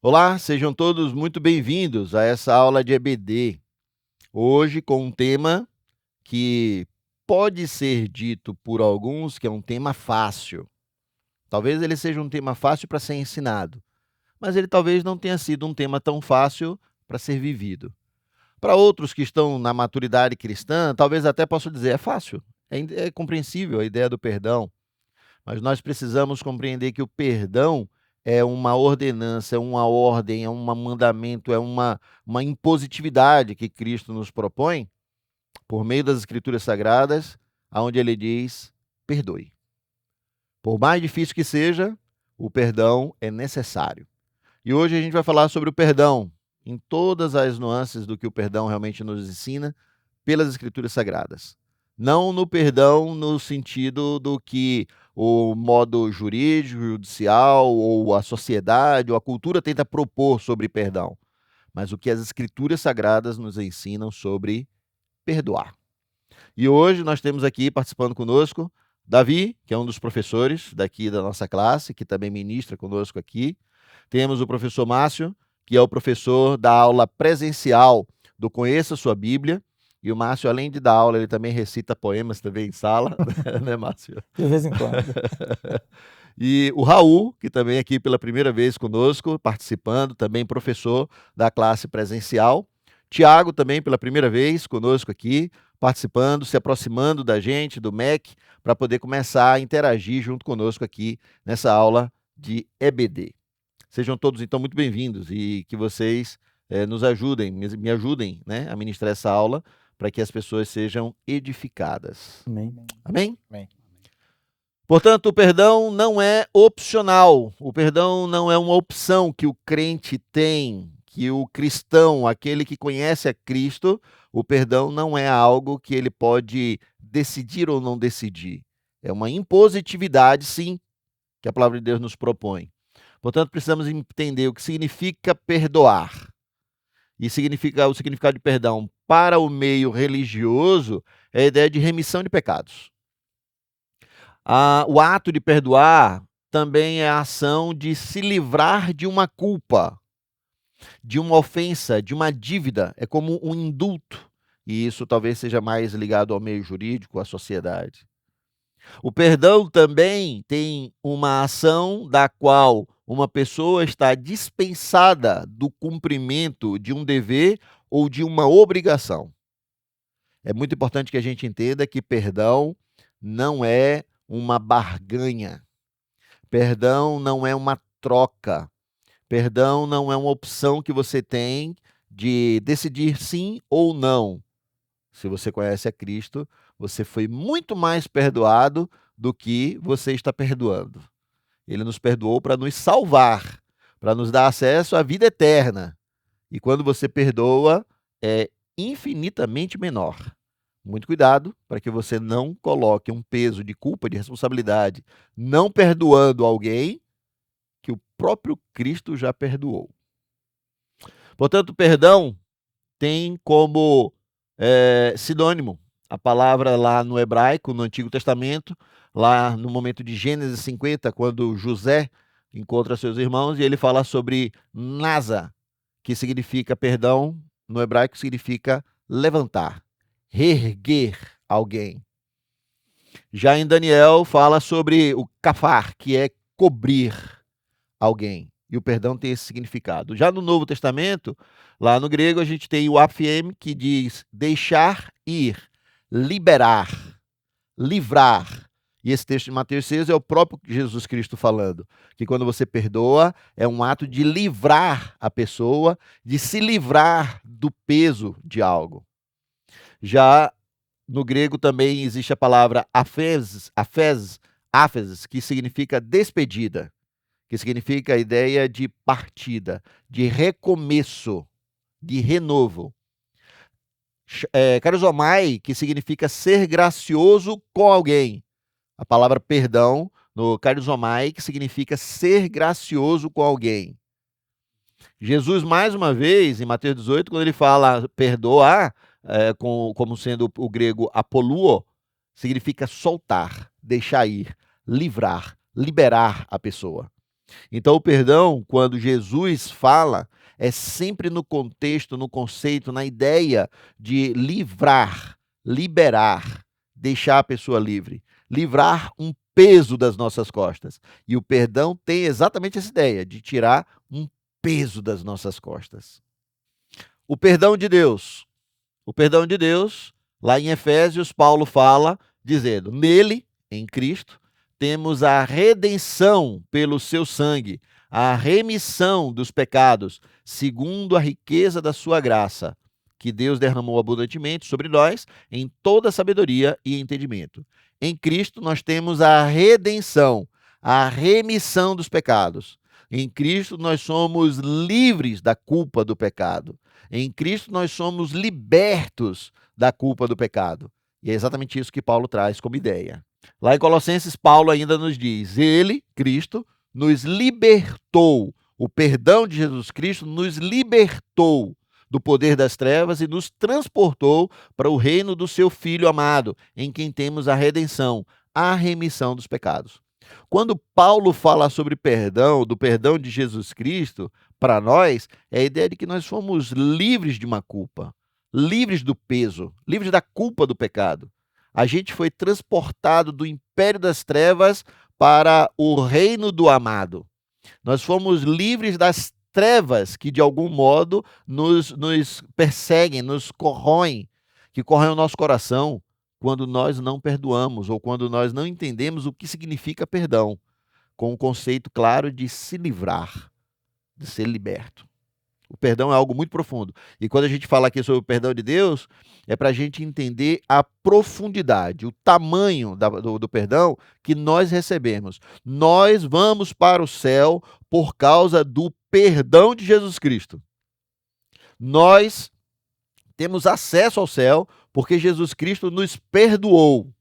Olá, sejam todos muito bem-vindos a essa aula de EBD. Hoje com um tema que pode ser dito por alguns que é um tema fácil. Talvez ele seja um tema fácil para ser ensinado, mas ele talvez não tenha sido um tema tão fácil para ser vivido. Para outros que estão na maturidade cristã, talvez até possa dizer, é fácil, é compreensível a ideia do perdão, mas nós precisamos compreender que o perdão é uma ordenança, é uma ordem, é um mandamento, é uma impositividade que Cristo nos propõe por meio das Escrituras Sagradas, aonde ele diz: perdoe. Por mais difícil que seja, o perdão é necessário. E hoje a gente vai falar sobre o perdão, em todas as nuances do que o perdão realmente nos ensina, pelas Escrituras Sagradas. Não no perdão no sentido do que o modo jurídico, judicial, ou a sociedade, ou a cultura tenta propor sobre perdão, mas o que as Escrituras Sagradas nos ensinam sobre perdoar. E hoje nós temos aqui participando conosco Davi, que é um dos professores daqui da nossa classe, que também ministra conosco aqui. Temos o professor Márcio, que é o professor da aula presencial do Conheça Sua Bíblia. E o Márcio, além de dar aula, ele também recita poemas também em sala, né, Márcio? De vez em quando. E o Raul, que também aqui pela primeira vez conosco, participando, também professor da classe presencial. Tiago também pela primeira vez conosco aqui, participando, se aproximando da gente, do MEC, para poder começar a interagir junto conosco aqui nessa aula de EBD. Sejam todos, então, muito bem-vindos e que vocês nos ajudem, me ajudem, né, a ministrar essa aula para que as pessoas sejam edificadas. Amém. Amém? Amém. Portanto, o perdão não é opcional, o perdão não é uma opção que o crente tem, que o cristão, aquele que conhece a Cristo, o perdão não é algo que ele pode decidir ou não decidir. É uma impositividade, sim, que a palavra de Deus nos propõe. Portanto, precisamos entender o que significa perdoar. E o significado de perdão para o meio religioso é a ideia de remissão de pecados. O ato de perdoar também é a ação de se livrar de uma culpa, de uma ofensa, de uma dívida. É como um indulto. E isso talvez seja mais ligado ao meio jurídico, à sociedade. O perdão também tem uma ação da qual uma pessoa está dispensada do cumprimento de um dever ou de uma obrigação. É muito importante que a gente entenda que perdão não é uma barganha. Perdão não é uma troca. Perdão não é uma opção que você tem de decidir sim ou não. Se você conhece a Cristo, você foi muito mais perdoado do que você está perdoando. Ele nos perdoou para nos salvar, para nos dar acesso à vida eterna. E quando você perdoa, é infinitamente menor. Muito cuidado para que você não coloque um peso de culpa, de responsabilidade, não perdoando alguém que o próprio Cristo já perdoou. Portanto, perdão tem como sinônimo a palavra lá no hebraico, no Antigo Testamento, lá no momento de Gênesis 50, quando José encontra seus irmãos e ele fala sobre nasa, que significa perdão, no hebraico significa levantar, reerguer alguém. Já em Daniel fala sobre o kafar, que é cobrir alguém. E o perdão tem esse significado. Já no Novo Testamento, lá no grego, a gente tem o aphiemi, que diz deixar ir, liberar, livrar. E esse texto de Mateus 6 é o próprio Jesus Cristo falando, que quando você perdoa, é um ato de livrar a pessoa, de se livrar do peso de algo. Já no grego também existe a palavra aphesis, que significa despedida, que significa a ideia de partida, de recomeço, de renovo. Charizomai, que significa ser gracioso com alguém. A palavra perdão, no charizomai, que significa ser gracioso com alguém. Jesus, mais uma vez, em Mateus 18, quando ele fala perdoar, como sendo o grego apoluo, significa soltar, deixar ir, livrar, liberar a pessoa. Então, o perdão, quando Jesus fala, é sempre no contexto, no conceito, na ideia de livrar, liberar, deixar a pessoa livre, livrar um peso das nossas costas. E o perdão tem exatamente essa ideia, de tirar um peso das nossas costas. O perdão de Deus. O perdão de Deus, lá em Efésios, Paulo fala, dizendo: nele, em Cristo, temos a redenção pelo seu sangue, a remissão dos pecados, segundo a riqueza da sua graça, que Deus derramou abundantemente sobre nós em toda sabedoria e entendimento. Em Cristo nós temos a redenção, a remissão dos pecados. Em Cristo nós somos livres da culpa do pecado. Em Cristo nós somos libertos da culpa do pecado. E é exatamente isso que Paulo traz como ideia. Lá em Colossenses, Paulo ainda nos diz: ele, Cristo, nos libertou. O perdão de Jesus Cristo nos libertou do poder das trevas e nos transportou para o reino do seu Filho amado, em quem temos a redenção, a remissão dos pecados. Quando Paulo fala sobre perdão, do perdão de Jesus Cristo, para nós, é a ideia de que nós fomos livres de uma culpa, livres do peso, livres da culpa do pecado. A gente foi transportado do império das trevas para o reino do amado. Nós fomos livres das trevas que, de algum modo, nos perseguem, nos corroem, que corroem o nosso coração quando nós não perdoamos ou quando nós não entendemos o que significa perdão, com o conceito claro de se livrar, de ser liberto. O perdão é algo muito profundo. E quando a gente fala aqui sobre o perdão de Deus, é para a gente entender a profundidade, o tamanho do perdão que nós recebemos. Nós vamos para o céu por causa do perdão de Jesus Cristo. Nós temos acesso ao céu porque Jesus Cristo nos perdoou.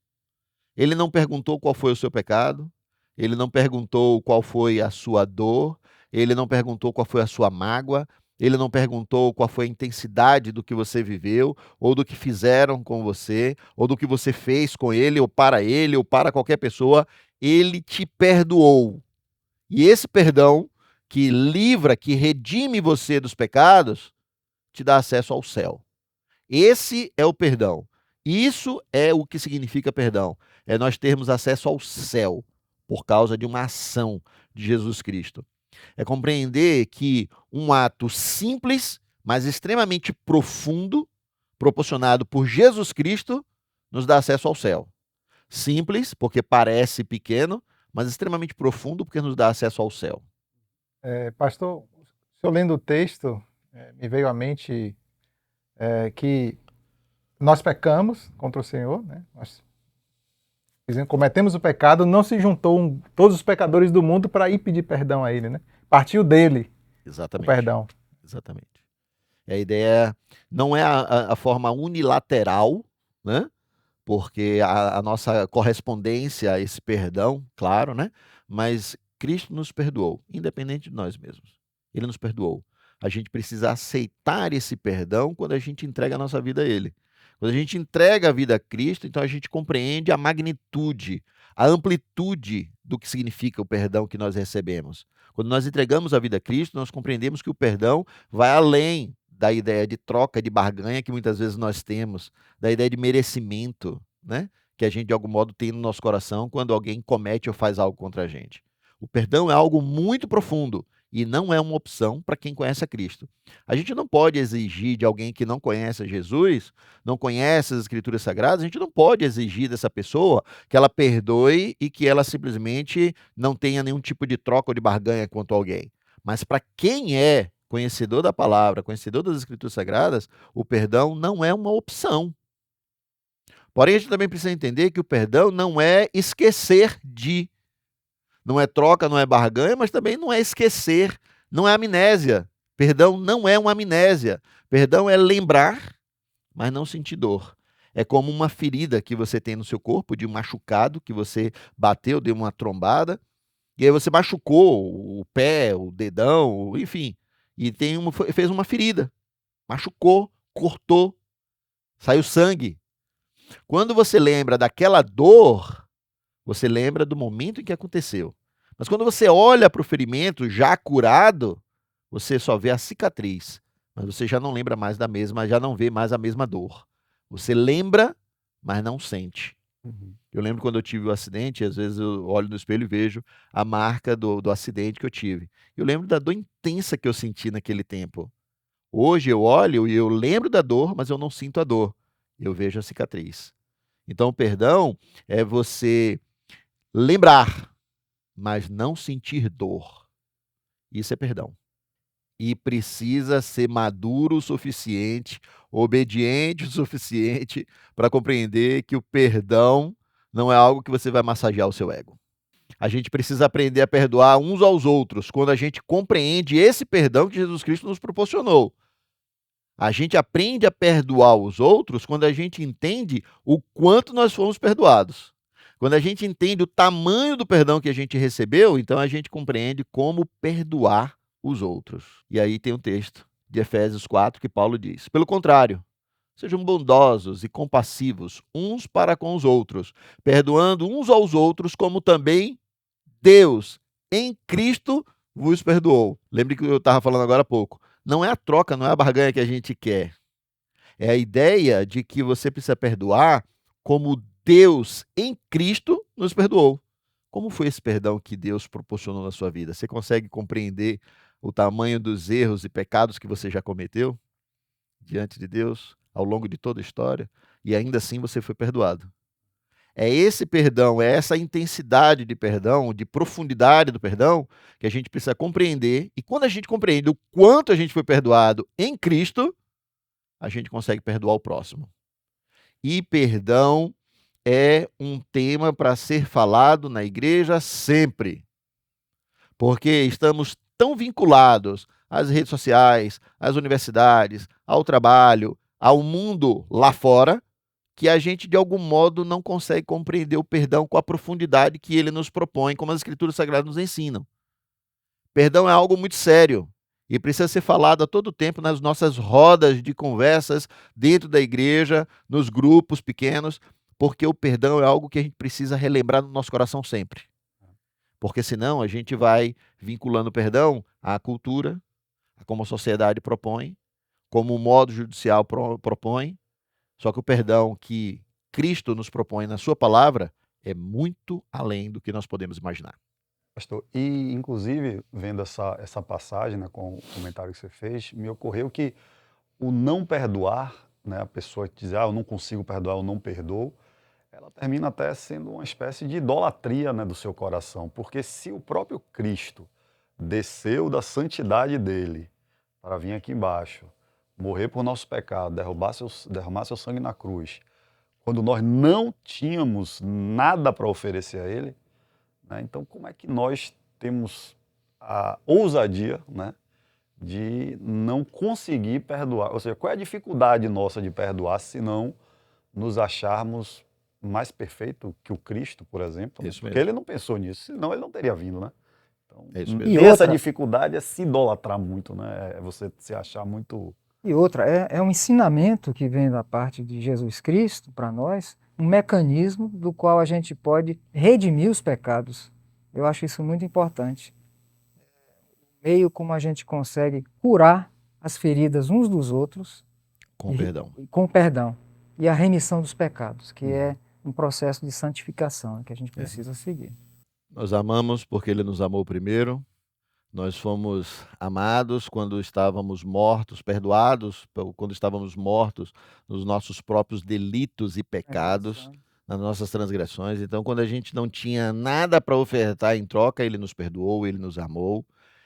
Ele não perguntou qual foi o seu pecado, ele não perguntou qual foi a sua dor, ele não perguntou qual foi a sua mágoa, ele não perguntou qual foi a intensidade do que você viveu, ou do que fizeram com você, ou do que você fez com ele, ou para qualquer pessoa. Ele te perdoou. E esse perdão, que livra, que redime você dos pecados, te dá acesso ao céu. Esse é o perdão. Isso é o que significa perdão. É nós termos acesso ao céu por causa de uma ação de Jesus Cristo. É compreender que um ato simples, mas extremamente profundo, proporcionado por Jesus Cristo, nos dá acesso ao céu. Simples, porque parece pequeno, mas extremamente profundo, porque nos dá acesso ao céu. Pastor, o senhor lendo o texto, me veio à mente que nós pecamos contra o Senhor, né? Nós cometemos o pecado, não se juntou todos os pecadores do mundo para ir pedir perdão a Ele, né? Partiu dele o perdão. Exatamente. A ideia não é a forma unilateral, né? Porque a nossa correspondência a esse perdão, claro, né? Mas Cristo nos perdoou, independente de nós mesmos. Ele nos perdoou. A gente precisa aceitar esse perdão quando a gente entrega a nossa vida a Ele. Quando a gente entrega a vida a Cristo, então a gente compreende a magnitude, a amplitude do que significa o perdão que nós recebemos. Quando nós entregamos a vida a Cristo, nós compreendemos que o perdão vai além da ideia de troca, de barganha que muitas vezes nós temos, da ideia de merecimento, né? Que a gente de algum modo tem no nosso coração quando alguém comete ou faz algo contra a gente. O perdão é algo muito profundo e não é uma opção para quem conhece a Cristo. A gente não pode exigir de alguém que não conhece a Jesus, não conhece as Escrituras Sagradas, a gente não pode exigir dessa pessoa que ela perdoe e que ela simplesmente não tenha nenhum tipo de troca ou de barganha quanto a alguém. Mas para quem é conhecedor da palavra, conhecedor das Escrituras Sagradas, o perdão não é uma opção. Porém, a gente também precisa entender que o perdão não é esquecer de. Não é troca, não é barganha, mas também não é esquecer, não é amnésia. Perdão não é uma amnésia. Perdão é lembrar, mas não sentir dor. É como uma ferida que você tem no seu corpo, de um machucado, que você bateu, deu uma trombada, e aí você machucou o pé, o dedão, enfim, e fez uma ferida. Machucou, cortou, saiu sangue. Quando você lembra daquela dor, você lembra do momento em que aconteceu. Mas quando você olha para o ferimento já curado, você só vê a cicatriz, mas você já não lembra mais da mesma, já não vê mais a mesma dor. Você lembra, mas não sente. Uhum. Eu lembro quando eu tive o acidente, às vezes eu olho no espelho e vejo a marca do acidente que eu tive. Eu lembro da dor intensa que eu senti naquele tempo. Hoje eu olho e eu lembro da dor, mas eu não sinto a dor. Eu vejo a cicatriz. Então, o perdão é você lembrar, mas não sentir dor. Isso é perdão. E precisa ser maduro o suficiente, obediente o suficiente para compreender que o perdão não é algo que você vai massagear o seu ego. A gente precisa aprender a perdoar uns aos outros quando a gente compreende esse perdão que Jesus Cristo nos proporcionou. A gente aprende a perdoar os outros quando a gente entende o quanto nós fomos perdoados. Quando a gente entende o tamanho do perdão que a gente recebeu, então a gente compreende como perdoar os outros. E aí tem um texto de Efésios 4 que Paulo diz: pelo contrário, sejam bondosos e compassivos uns para com os outros, perdoando uns aos outros, como também Deus, em Cristo, vos perdoou. Lembre que eu estava falando agora há pouco. Não é a troca, não é a barganha que a gente quer. É a ideia de que você precisa perdoar como Deus, em Cristo, nos perdoou. Como foi esse perdão que Deus proporcionou na sua vida? Você consegue compreender o tamanho dos erros e pecados que você já cometeu diante de Deus ao longo de toda a história? E ainda assim você foi perdoado. É esse perdão, é essa intensidade de perdão, de profundidade do perdão, que a gente precisa compreender. E quando a gente compreende o quanto a gente foi perdoado em Cristo, a gente consegue perdoar o próximo. E perdão é um tema para ser falado na igreja sempre. Porque estamos tão vinculados às redes sociais, às universidades, ao trabalho, ao mundo lá fora, que a gente, de algum modo, não consegue compreender o perdão com a profundidade que ele nos propõe, como as Escrituras Sagradas nos ensinam. Perdão é algo muito sério e precisa ser falado a todo tempo nas nossas rodas de conversas dentro da igreja, nos grupos pequenos, porque o perdão é algo que a gente precisa relembrar no nosso coração sempre. Porque senão a gente vai vinculando o perdão à cultura, a como a sociedade propõe, como o modo judicial propõe. Só que o perdão que Cristo nos propõe na sua palavra é muito além do que nós podemos imaginar. Pastor, e inclusive, vendo essa passagem, né, com o comentário que você fez, me ocorreu que o não perdoar, né, a pessoa que diz, eu não consigo perdoar, eu não perdoo, ela termina até sendo uma espécie de idolatria, né, do seu coração. Porque se o próprio Cristo desceu da santidade dele para vir aqui embaixo, morrer por nosso pecado, derramar seu sangue na cruz, quando nós não tínhamos nada para oferecer a ele, né, então como é que nós temos a ousadia, né, de não conseguir perdoar? Ou seja, qual é a dificuldade nossa de perdoar se não nos acharmos mais perfeito que o Cristo, por exemplo? Isso Porque mesmo. ele não pensou nisso, senão ele não teria vindo, né? Então, É isso e mesmo. essa outra- dificuldade é se idolatrar muito, né? É você se achar muito... E outra, é um ensinamento que vem da parte de Jesus Cristo para nós, um mecanismo do qual a gente pode redimir os pecados. Eu acho isso muito importante. Meio como a gente consegue curar as feridas uns dos outros Com perdão. com perdão e a remissão dos pecados, que é um processo de santificação que a gente precisa seguir. Nós amamos porque ele nos amou primeiro. Nós fomos amados quando estávamos mortos, perdoados quando estávamos mortos nos nossos próprios delitos e pecados, nas nossas transgressões. Então, quando a gente não tinha nada para ofertar em troca, ele nos perdoou, ele nos amou.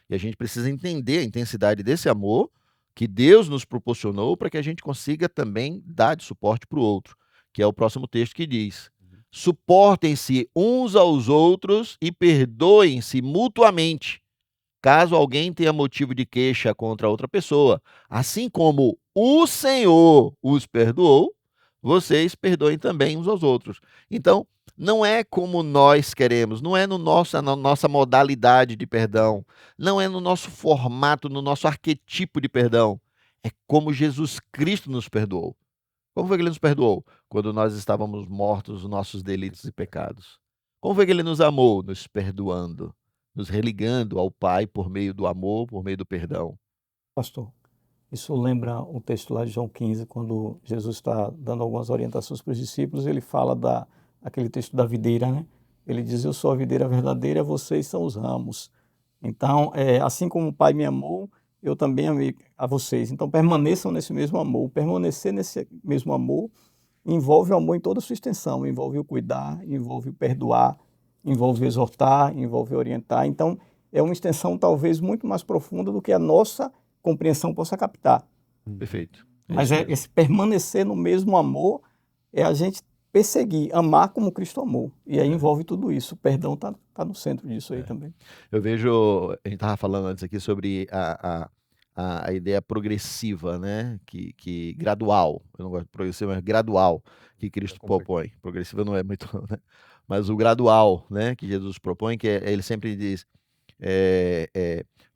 E a gente precisa entender a intensidade desse amor que Deus nos proporcionou para que a gente consiga também dar de suporte para o outro, que é o próximo texto que diz: suportem-se uns aos outros e perdoem-se mutuamente, caso alguém tenha motivo de queixa contra outra pessoa. Assim como o Senhor os perdoou, vocês perdoem também uns aos outros. Então, não é como nós queremos, não é na nossa modalidade de perdão, não é no nosso formato, no nosso arquetipo de perdão. É como Jesus Cristo nos perdoou. Como foi que ele nos perdoou? Quando nós estávamos mortos nos nossos delitos e pecados. Como foi que ele nos amou? Nos perdoando, nos religando ao Pai por meio do amor, por meio do perdão. Pastor, isso lembra um texto lá de João 15, quando Jesus está dando algumas orientações para os discípulos, ele fala aquele texto da videira, né? Ele diz, eu sou a videira verdadeira, vocês são os ramos. Então, assim como o Pai me amou, eu também amei a vocês. Então, permaneçam nesse mesmo amor. Permanecer nesse mesmo amor envolve o amor em toda a sua extensão, envolve o cuidar, envolve o perdoar, envolve o exortar, envolve o orientar. Então, é uma extensão talvez muito mais profunda do que a nossa compreensão possa captar. Perfeito. Mas isso mesmo. esse permanecer no mesmo amor é a gente perseguir, amar como Cristo amou. E aí envolve tudo isso. O perdão está no centro disso aí também. Eu vejo, a gente estava falando antes aqui sobre a ideia progressiva, né? Que gradual, eu não gosto de progressiva, mas gradual, que Cristo propõe. Progressiva não é muito, né? Mas o gradual, né? Que Jesus propõe, que ele sempre diz,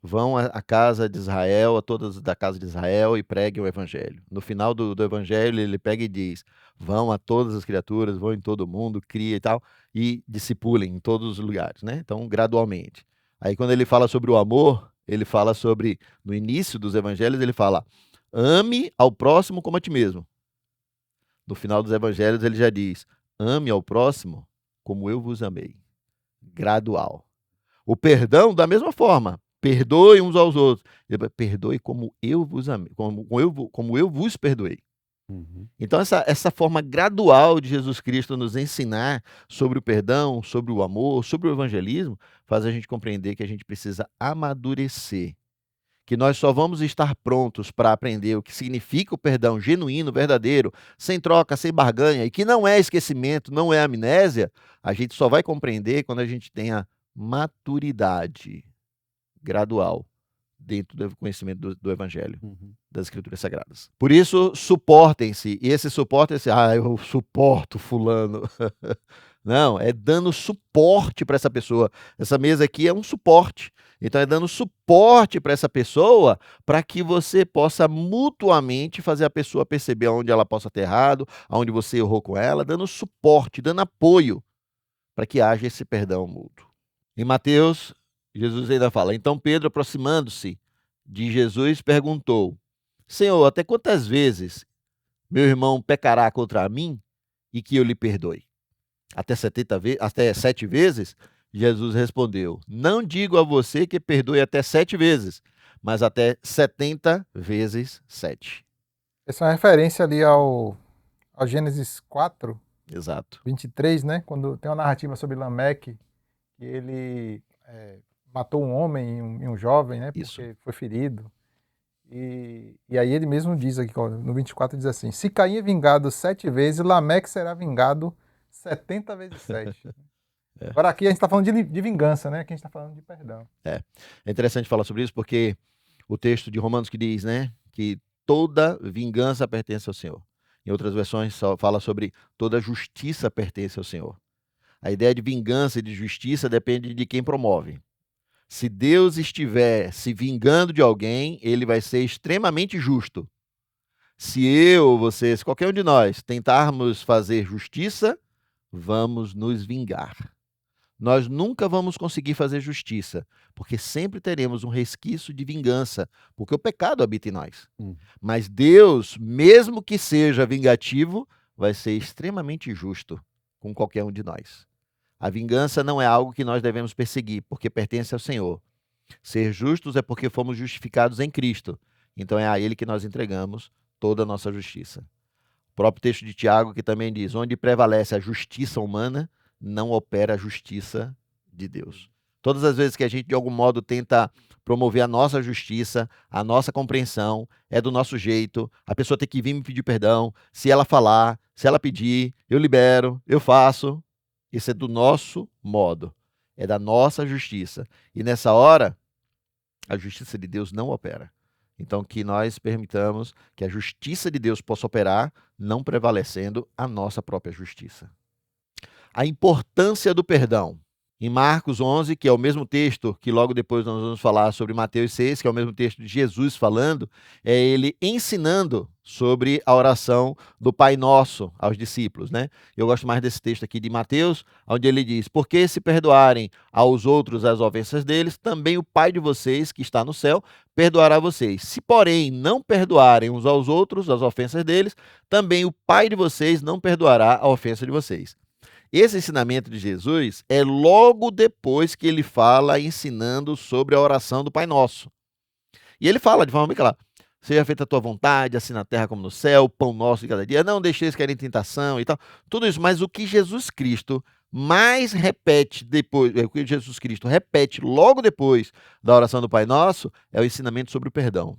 vão à casa de Israel, a todas da casa de Israel e preguem o evangelho. No final do evangelho, ele pega e diz, vão a todas as criaturas, vão em todo mundo, cria e tal, e discipulem em todos os lugares, né? Então, gradualmente. Aí, quando ele fala sobre o amor, ele fala sobre, no início dos evangelhos, ele fala, ame ao próximo como a ti mesmo. No final dos evangelhos, ele já diz, ame ao próximo como eu vos amei. Gradual. O perdão, da mesma forma, perdoe uns aos outros. Perdoe como eu vos amei, como eu vos perdoei. Uhum. Então, essa forma gradual de Jesus Cristo nos ensinar sobre o perdão, sobre o amor, sobre o evangelismo, faz a gente compreender que a gente precisa amadurecer. Que nós só vamos estar prontos para aprender o que significa o perdão genuíno, verdadeiro, sem troca, sem barganha, e que não é esquecimento, não é amnésia, a gente só vai compreender quando a gente tenha maturidade gradual dentro do conhecimento do Evangelho, das Escrituras Sagradas. Por isso, suportem-se. E esse suporte é esse, eu suporto fulano. Não, é dando suporte para essa pessoa. Essa mesa aqui é um suporte. Então, é dando suporte para essa pessoa para que você possa mutuamente fazer a pessoa perceber onde ela possa ter errado, onde você errou com ela, dando suporte, dando apoio para que haja esse perdão mútuo. Em Mateus, Jesus ainda fala, então Pedro, aproximando-se de Jesus, perguntou, Senhor, até quantas vezes meu irmão pecará contra mim e que eu lhe perdoe? Até 7 vezes? Jesus respondeu, não digo a você que perdoe até 7 vezes, mas até 70 vezes 7. Essa é uma referência ali ao Gênesis 4, Exato. 23, né? Quando tem uma narrativa sobre Lameque, que ele matou um homem e um jovem, né? Porque Isso. foi ferido. E aí ele mesmo diz aqui, no 24, diz assim, se Caim é vingado 7 vezes, Lameque será vingado 70 vezes 7. Agora aqui a gente está falando de vingança, né? Aqui a gente está falando de perdão. É interessante falar sobre isso porque o texto de Romanos que diz, né, que toda vingança pertence ao Senhor. Em outras versões só fala sobre toda justiça pertence ao Senhor. A ideia de vingança e de justiça depende de quem promove. Se Deus estiver se vingando de alguém, ele vai ser extremamente justo. Se eu, você, se qualquer um de nós tentarmos fazer justiça, vamos nos vingar. Nós nunca vamos conseguir fazer justiça, porque sempre teremos um resquício de vingança, porque o pecado habita em nós. Mas Deus, mesmo que seja vingativo, vai ser extremamente justo com qualquer um de nós. A vingança não é algo que nós devemos perseguir, porque pertence ao Senhor. Ser justos é porque fomos justificados em Cristo. Então é a Ele que nós entregamos toda a nossa justiça. O próprio texto de Tiago que também diz, onde prevalece a justiça humana, não opera a justiça de Deus. Todas as vezes que a gente, de algum modo, tenta promover a nossa justiça, a nossa compreensão, é do nosso jeito, a pessoa tem que vir me pedir perdão, se ela falar, se ela pedir, eu libero, eu faço. Isso é do nosso modo, é da nossa justiça. E nessa hora, a justiça de Deus não opera. Então, que nós permitamos que a justiça de Deus possa operar, não prevalecendo a nossa própria justiça. A importância do perdão. Em Marcos 11, que é o mesmo texto que logo depois nós vamos falar sobre Mateus 6, que é o mesmo texto de Jesus falando, é ele ensinando sobre a oração do Pai Nosso aos discípulos, né? Eu gosto mais desse texto aqui de Mateus, onde ele diz: porque se perdoarem aos outros as ofensas deles, também o Pai de vocês, que está no céu, perdoará vocês. Se, porém, não perdoarem uns aos outros as ofensas deles, também o Pai de vocês não perdoará a ofensa de vocês. Esse ensinamento de Jesus é logo depois que ele fala ensinando sobre a oração do Pai Nosso. E ele fala de forma bem clara: seja feita a tua vontade, assim na terra como no céu, o pão nosso de cada dia, não deixeis cair em tentação e tal. Tudo isso, mas o que Jesus Cristo mais repete depois, o que Jesus Cristo repete logo depois da oração do Pai Nosso, é o ensinamento sobre o perdão.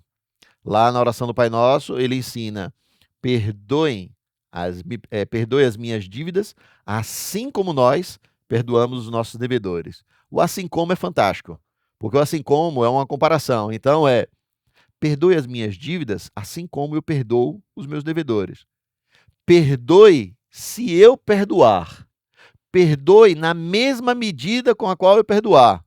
Lá na oração do Pai Nosso, ele ensina: perdoe as minhas dívidas, assim como nós perdoamos os nossos devedores. O assim como é fantástico, porque o assim como é uma comparação. Então perdoe as minhas dívidas, assim como eu perdoo os meus devedores. Perdoe se eu perdoar. Perdoe na mesma medida com a qual eu perdoar.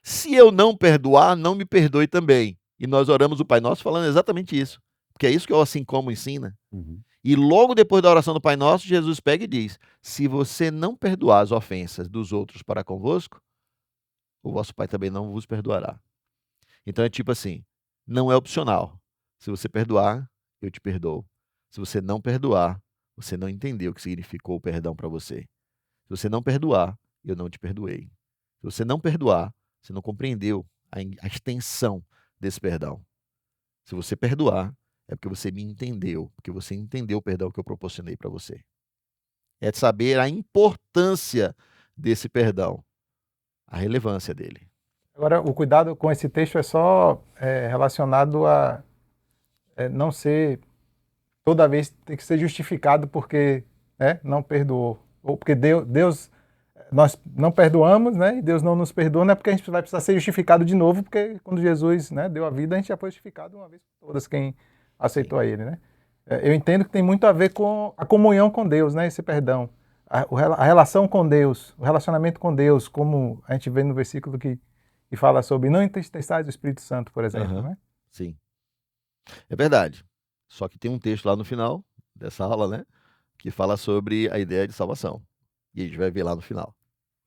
Se eu não perdoar, não me perdoe também. E nós oramos o Pai Nosso falando exatamente isso, porque é isso que o assim como ensina. Uhum. E logo depois da oração do Pai Nosso, Jesus pega e diz: se você não perdoar as ofensas dos outros para convosco, o vosso Pai também não vos perdoará. Então é tipo assim, não é opcional. Se você perdoar, eu te perdoo. Se você não perdoar, você não entendeu o que significou o perdão para você. Se você não perdoar, eu não te perdoei. Se você não perdoar, você não compreendeu a extensão desse perdão. Se você perdoar, é porque você me entendeu, porque você entendeu o perdão que eu proporcionei para você. É de saber a importância desse perdão, a relevância dele. Agora, o cuidado com esse texto é só relacionado a não ser, toda vez tem que ser justificado porque não perdoou. Ou porque Deus, nós não perdoamos, né? E Deus não nos perdoa, não é porque a gente vai precisar ser justificado de novo, porque quando Jesus, né, deu a vida, a gente já foi justificado uma vez por todas, quem aceitou a Ele, né? Eu entendo que tem muito a ver com a comunhão com Deus, né? Esse perdão. A relação com Deus, o relacionamento com Deus, como a gente vê no versículo que fala sobre não entristezais o Espírito Santo, por exemplo, né? Sim. É verdade. Só que tem um texto lá no final dessa aula, né, que fala sobre a ideia de salvação. E a gente vai ver lá no final.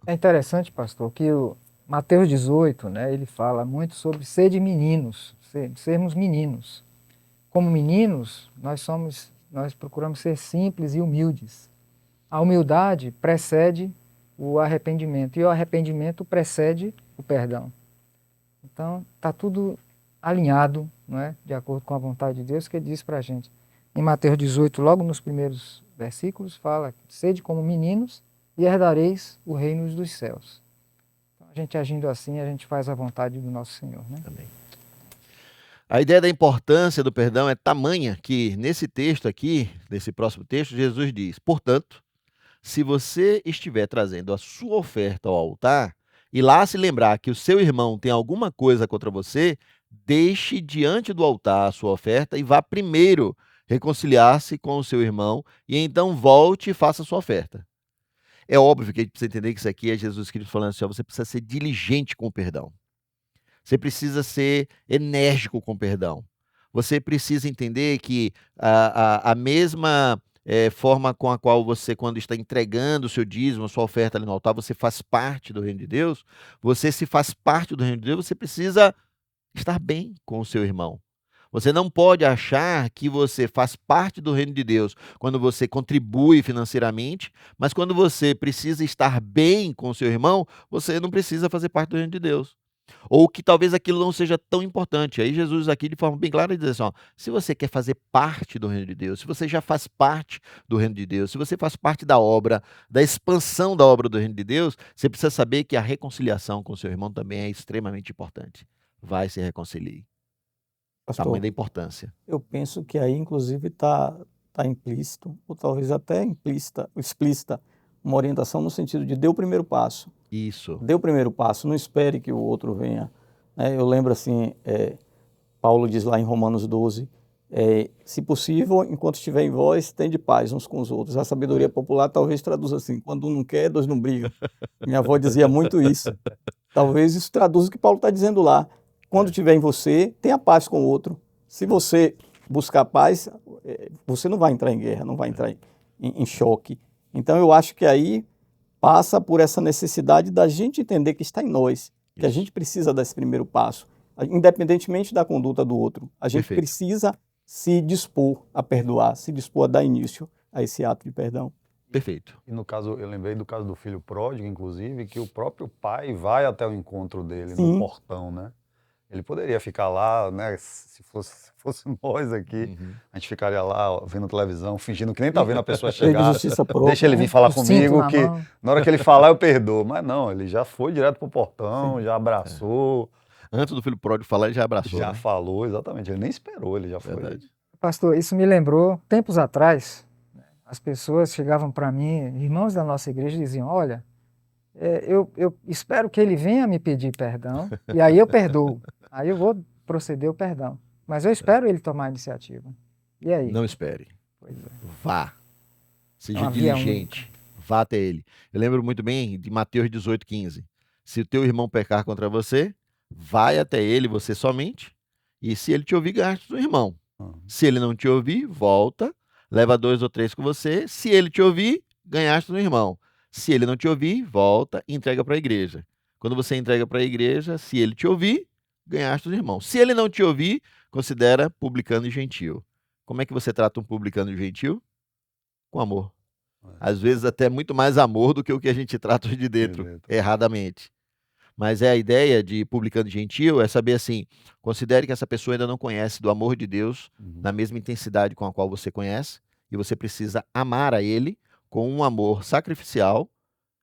É interessante, pastor, que o Mateus 18, né, ele fala muito sobre ser de meninos, sermos meninos. Como meninos, nós procuramos ser simples e humildes. A humildade precede o arrependimento e o arrependimento precede o perdão. Então, está tudo alinhado, não é? De acordo com a vontade de Deus, que ele diz para a gente. Em Mateus 18, logo nos primeiros versículos, fala: sede como meninos e herdareis o reino dos céus. Então, a gente agindo assim, a gente faz a vontade do nosso Senhor, né? Amém. A ideia da importância do perdão é tamanha que, nesse texto aqui, nesse próximo texto, Jesus diz: portanto, se você estiver trazendo a sua oferta ao altar e lá se lembrar que o seu irmão tem alguma coisa contra você, deixe diante do altar a sua oferta e vá primeiro reconciliar-se com o seu irmão e então volte e faça a sua oferta. É óbvio que a gente precisa entender que isso aqui é Jesus Cristo falando assim: ó, você precisa ser diligente com o perdão. Você precisa ser enérgico com o perdão. Você precisa entender que a mesma forma com a qual você, quando está entregando o seu dízimo, a sua oferta ali no altar, você faz parte do reino de Deus. Você se faz parte do reino de Deus, você precisa estar bem com o seu irmão. Você não pode achar que você faz parte do reino de Deus quando você contribui financeiramente, mas quando você precisa estar bem com o seu irmão, você não precisa fazer parte do reino de Deus. Ou que talvez aquilo não seja tão importante. Aí Jesus aqui de forma bem clara diz assim: ó, se você quer fazer parte do reino de Deus, se você já faz parte do reino de Deus, se você faz parte da obra, da expansão da obra do reino de Deus, você precisa saber que a reconciliação com o seu irmão também é extremamente importante. Vai se reconciliar. Pastor, Tamanho da importância. eu penso que aí, inclusive, está implícito, ou talvez até explícita, uma orientação no sentido de dê o primeiro passo. Isso. Dê o primeiro passo, não espere que o outro venha. Eu lembro assim, Paulo diz lá em Romanos 12, Se possível, enquanto estiver em vós, tende paz uns com os outros. A sabedoria popular talvez traduza assim: quando um não quer, dois não brigam. Minha avó dizia muito isso. Talvez isso traduza o que Paulo está dizendo lá. Quando estiver em você, tenha paz com o outro. Se você buscar paz, você não vai entrar em guerra, não vai entrar em choque. Então eu acho que aí passa por essa necessidade da gente entender que está em nós, que a gente precisa dar esse primeiro passo, independentemente da conduta do outro. A gente Perfeito. precisa se dispor a perdoar, se dispor a dar início a esse ato de perdão. Perfeito. E no caso, eu lembrei do caso do filho pródigo, inclusive, que o próprio pai vai até o encontro dele Sim. no portão, né? Ele poderia ficar lá, né? Se fosse nós aqui, a gente ficaria lá ó, vendo televisão, fingindo que nem tá vendo a pessoa Cheio de chegar. justiça própria. Deixa ele vir falar O cinto comigo, na que mão. na hora que ele falar eu perdoo. Mas não, ele já foi direto pro portão, já abraçou, Antes do filho pródigo falar, ele já abraçou. já né? falou, exatamente. Ele nem esperou, ele já foi. Verdade. Pastor, isso me lembrou, tempos atrás, as pessoas chegavam para mim, irmãos da nossa igreja, e diziam: olha, eu espero que ele venha me pedir perdão, e aí eu perdoo. Aí eu vou proceder o perdão. Mas eu espero ele tomar a iniciativa. E aí? Não espere. Pois é. Vá. Seja Uma via diligente. Vá até ele. Eu lembro muito bem de Mateus 18:15. Se o teu irmão pecar contra você, vai até ele, você somente. E se ele te ouvir, gaste do irmão. Se ele não te ouvir, volta, leva 2 ou 3 com você. Se ele te ouvir, ganhaste um irmão. Se ele não te ouvir, volta e entrega para a igreja. Quando você entrega para a igreja, se ele te ouvir, ganhaste um irmão. Se ele não te ouvir, considera publicano e gentil. Como é que você trata um publicano e gentil? Com amor. Às vezes até muito mais amor do que o que a gente trata de dentro, erradamente. Mas a ideia de publicano e gentil é saber assim, considere que essa pessoa ainda não conhece do amor de Deus na mesma intensidade com a qual você conhece, e você precisa amar a ele com um amor sacrificial,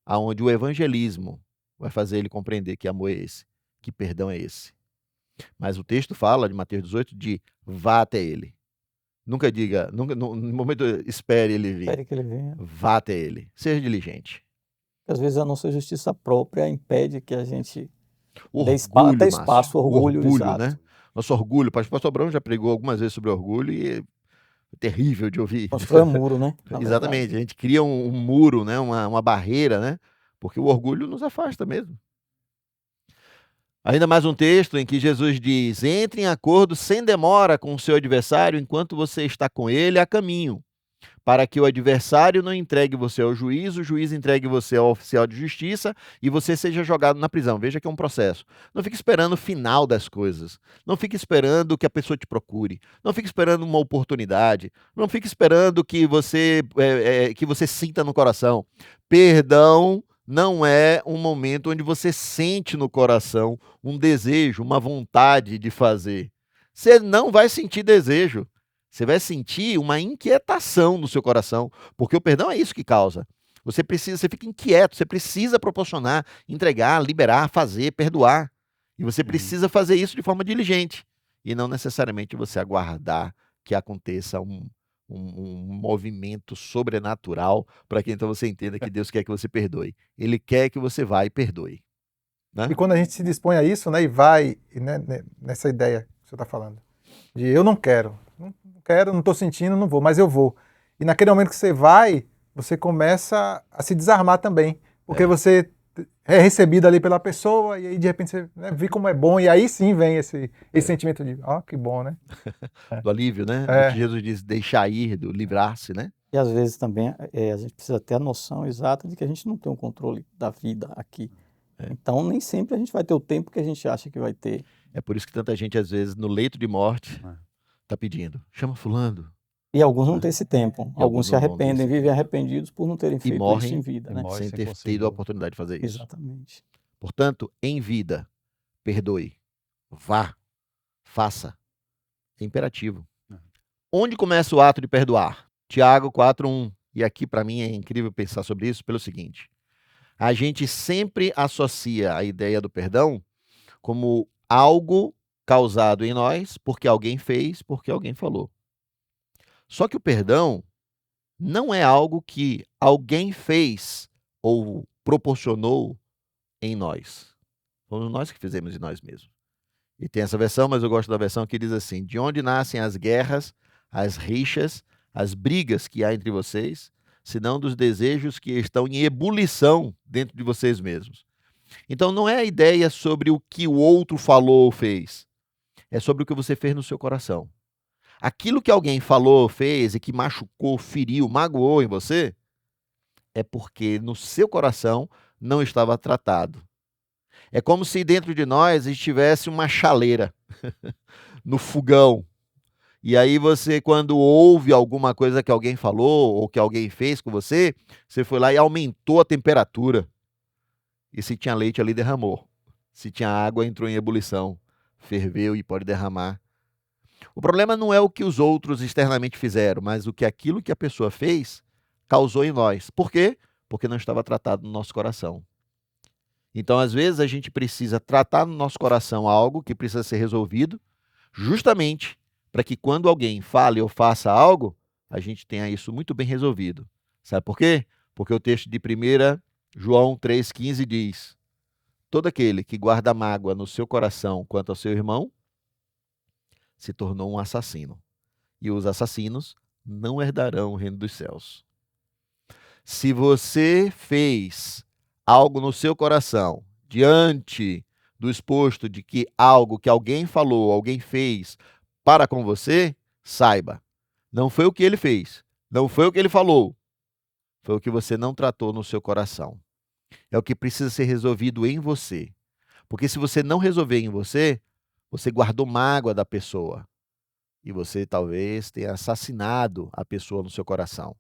aonde o evangelismo vai fazer ele compreender que amor é esse, que perdão é esse. Mas o texto fala, de Mateus 18, de vá até ele. Nunca diga, no momento, espere ele vir. Espere que ele venha. Vá até ele. Seja diligente. Às vezes a nossa justiça própria impede que a gente O dê orgulho, até espaço ao Márcio. orgulho, exato. né? Nosso orgulho. O pastor Abraão já pregou algumas vezes sobre orgulho e é terrível de ouvir. Constrói um muro, né? Na Exatamente. verdade. A gente cria um muro, né? uma barreira, né? Porque o orgulho nos afasta mesmo. Ainda mais um texto em que Jesus diz: entre em acordo sem demora com o seu adversário enquanto você está com ele a caminho, para que o adversário não entregue você ao juiz, o juiz entregue você ao oficial de justiça e você seja jogado na prisão. Veja que é um processo. Não fique esperando o final das coisas. Não fique esperando que a pessoa te procure. Não fique esperando uma oportunidade. Não fique esperando que você sinta no coração. Perdão não é um momento onde você sente no coração um desejo, uma vontade de fazer. Você não vai sentir desejo. Você vai sentir uma inquietação no seu coração, porque o perdão é isso que causa. Você fica inquieto, você precisa proporcionar, entregar, liberar, fazer, perdoar. E você precisa fazer isso de forma diligente. E não necessariamente você aguardar que aconteça um movimento sobrenatural para que então você entenda que Deus quer que você perdoe. Ele quer que você vá e perdoe. Né? E quando a gente se dispõe a isso, né, e vai nessa ideia que você está falando, de eu não quero, não estou sentindo, não vou, mas eu vou. E naquele momento que você vai, você começa a se desarmar também, porque você é recebido ali pela pessoa e aí de repente você vê como é bom e aí sim vem esse sentimento de, que bom, né? Do alívio, né? Do que Jesus diz, deixar ir, do livrar-se, né? E às vezes também a gente precisa ter a noção exata de que a gente não tem um controle da vida aqui. Então nem sempre a gente vai ter o tempo que a gente acha que vai ter. É por isso que tanta gente, às vezes, no leito de morte, está pedindo, chama fulano. E alguns não têm esse tempo. Alguns se não vão ter arrependem, esse vivem arrependidos por não terem E feito isso morrem em vida. Né? morrem sem ter conseguir. tido a oportunidade de fazer isso. Exatamente. Portanto, em vida, perdoe, vá, faça. É imperativo. Onde começa o ato de perdoar? Tiago 4:1. E aqui, para mim, é incrível pensar sobre isso pelo seguinte. A gente sempre associa a ideia do perdão como algo causado em nós porque alguém fez, porque alguém falou. Só que o perdão não é algo que alguém fez ou proporcionou em nós. Fomos nós que fizemos em nós mesmos. E tem essa versão, mas eu gosto da versão que diz assim: de onde nascem as guerras, as rixas, as brigas que há entre vocês, senão dos desejos que estão em ebulição dentro de vocês mesmos. Então não é a ideia sobre o que o outro falou ou fez, é sobre o que você fez no seu coração. Aquilo que alguém falou, fez e que machucou, feriu, magoou em você, é porque no seu coração não estava tratado. É como se dentro de nós estivesse uma chaleira no fogão. E aí você, quando ouve alguma coisa que alguém falou ou que alguém fez com você, você foi lá e aumentou a temperatura. E se tinha leite ali, derramou. Se tinha água, entrou em ebulição. Ferveu e pode derramar. O problema não é o que os outros externamente fizeram, mas o que aquilo que a pessoa fez causou em nós. Por quê? Porque não estava tratado no nosso coração. Então, às vezes, a gente precisa tratar no nosso coração algo que precisa ser resolvido, justamente para que quando alguém fale ou faça algo, a gente tenha isso muito bem resolvido. Sabe por quê? Porque o texto de 1 João 3,15 diz: todo aquele que guarda mágoa no seu coração quanto ao seu irmão, se tornou um assassino. E os assassinos não herdarão o reino dos céus. Se você fez algo no seu coração, diante do exposto de que algo que alguém falou, alguém fez para com você, saiba, não foi o que ele fez, não foi o que ele falou, foi o que você não tratou no seu coração. É o que precisa ser resolvido em você. Porque se você não resolver em você, você guardou mágoa da pessoa. E você talvez tenha assassinado a pessoa no seu coração.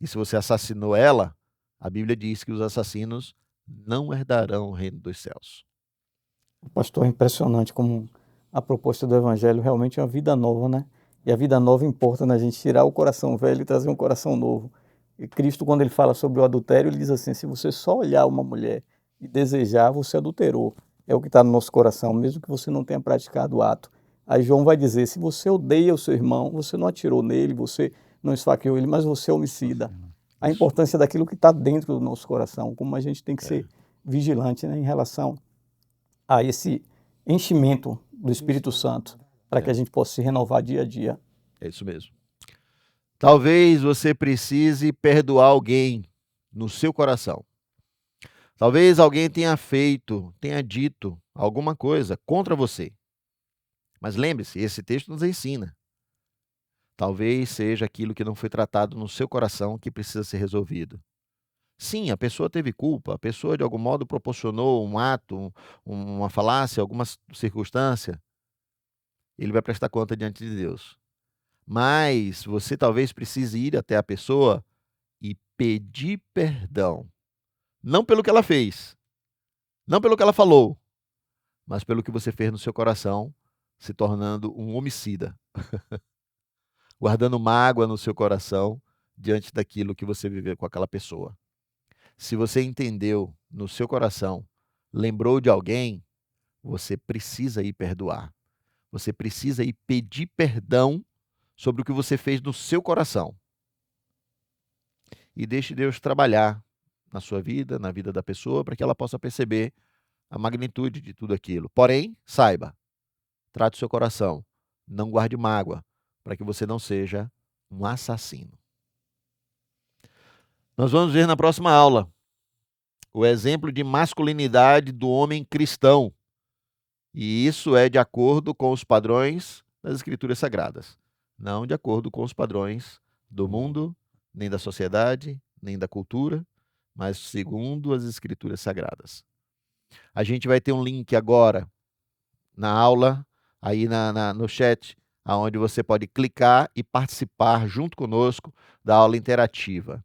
E se você assassinou ela, a Bíblia diz que os assassinos não herdarão o reino dos céus. Pastor, é impressionante como a proposta do Evangelho realmente é uma vida nova, né? E a vida nova importa na gente tirar o coração velho e trazer um coração novo. E Cristo, quando ele fala sobre o adultério, ele diz assim: se você só olhar uma mulher e desejar, você adulterou. É o que está no nosso coração, mesmo que você não tenha praticado o ato. Aí João vai dizer: se você odeia o seu irmão, você não atirou nele, você não esfaqueou ele, mas você é homicida. A importância daquilo que está dentro do nosso coração, como a gente tem que ser vigilante, né, em relação a esse enchimento do Espírito Santo, para que a gente possa se renovar dia a dia. É isso mesmo. Talvez você precise perdoar alguém no seu coração. Talvez alguém tenha feito, tenha dito alguma coisa contra você. Mas lembre-se, esse texto nos ensina. Talvez seja aquilo que não foi tratado no seu coração que precisa ser resolvido. Sim, a pessoa teve culpa, a pessoa de algum modo proporcionou um ato, uma falácia, alguma circunstância. Ele vai prestar conta diante de Deus. Mas você talvez precise ir até a pessoa e pedir perdão. Não pelo que ela fez, não pelo que ela falou, mas pelo que você fez no seu coração, se tornando um homicida. Guardando mágoa no seu coração diante daquilo que você viveu com aquela pessoa. Se você entendeu no seu coração, lembrou de alguém, você precisa ir perdoar. Você precisa ir pedir perdão sobre o que você fez no seu coração. E deixe Deus trabalhar na sua vida, na vida da pessoa, para que ela possa perceber a magnitude de tudo aquilo. Porém, saiba, trate o seu coração, não guarde mágoa, para que você não seja um assassino. Nós vamos ver na próxima aula o exemplo de masculinidade do homem cristão. E isso é de acordo com os padrões das Escrituras Sagradas, não de acordo com os padrões do mundo, nem da sociedade, nem da cultura, mas segundo as Escrituras Sagradas. A gente vai ter um link agora na aula, aí no chat, onde você pode clicar e participar junto conosco da aula interativa.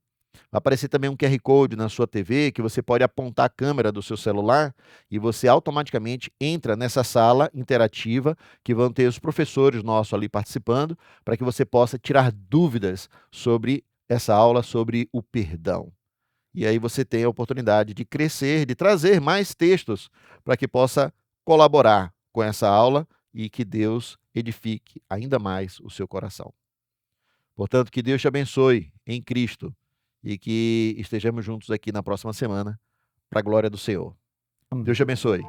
Vai aparecer também um QR Code na sua TV que você pode apontar a câmera do seu celular e você automaticamente entra nessa sala interativa que vão ter os professores nossos ali participando para que você possa tirar dúvidas sobre essa aula, sobre o perdão. E aí você tem a oportunidade de crescer, de trazer mais textos para que possa colaborar com essa aula e que Deus edifique ainda mais o seu coração. Portanto, que Deus te abençoe em Cristo e que estejamos juntos aqui na próxima semana, para a glória do Senhor. Deus te abençoe.